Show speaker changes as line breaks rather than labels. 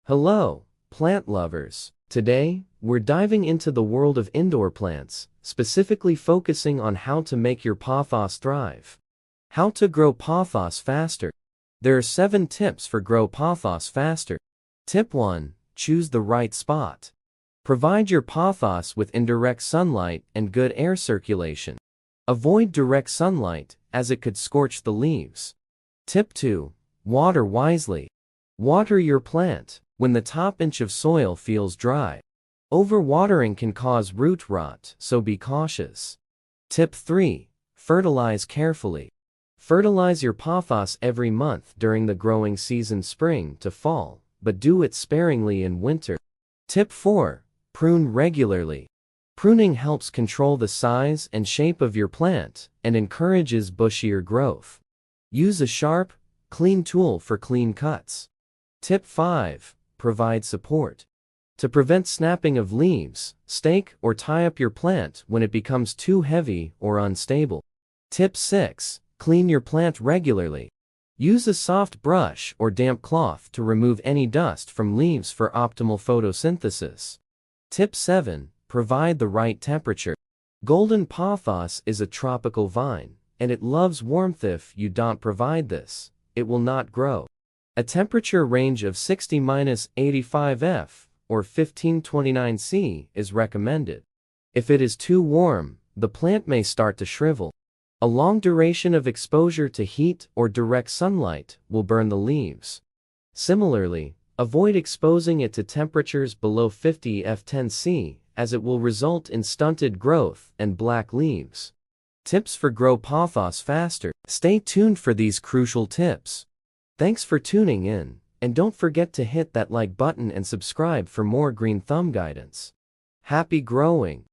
Hello, plant lovers. Today, we're diving into the world of indoor plants, specifically focusing on how to make your pothos thrive. How to grow pothos faster. There are 7 tips for grow pothos faster. Tip 1. Choose the right spot. Provide your pothos with indirect sunlight and good air circulation. Avoid direct sunlight, as it could scorch the leaves. Tip 2. Water wisely. Water your plant when the top inch of soil feels dry. Overwatering can cause root rot, so be cautious. Tip 3. Fertilize carefully. Fertilize your pothos every month during the growing season spring to fall, but do it sparingly in winter. Tip 4. Prune regularly. Pruning helps control the size and shape of your plant and encourages bushier growth. Use a sharp, clean tool for clean cuts. Tip 5. Provide support. To prevent snapping of leaves, stake or tie up your plant when it becomes too heavy or unstable. Tip 6. Clean your plant regularly. Use a soft brush or damp cloth to remove any dust from leaves for optimal photosynthesis. Tip 7. Provide the right temperature. Golden pothos is a tropical vine, and it loves warmth. If you don't provide this, it will not grow. A temperature range of 60–85 F or 15–29 C is recommended. If it is too warm, the plant may start to shrivel. A long duration of exposure to heat or direct sunlight will burn the leaves. Similarly, avoid exposing it to temperatures below 50 F10 C, as it will result in stunted growth and black leaves. Tips for grow pothos faster. Stay tuned for these crucial tips. Thanks for tuning in, and don't forget to hit that like button and subscribe for more green thumb guidance. Happy growing!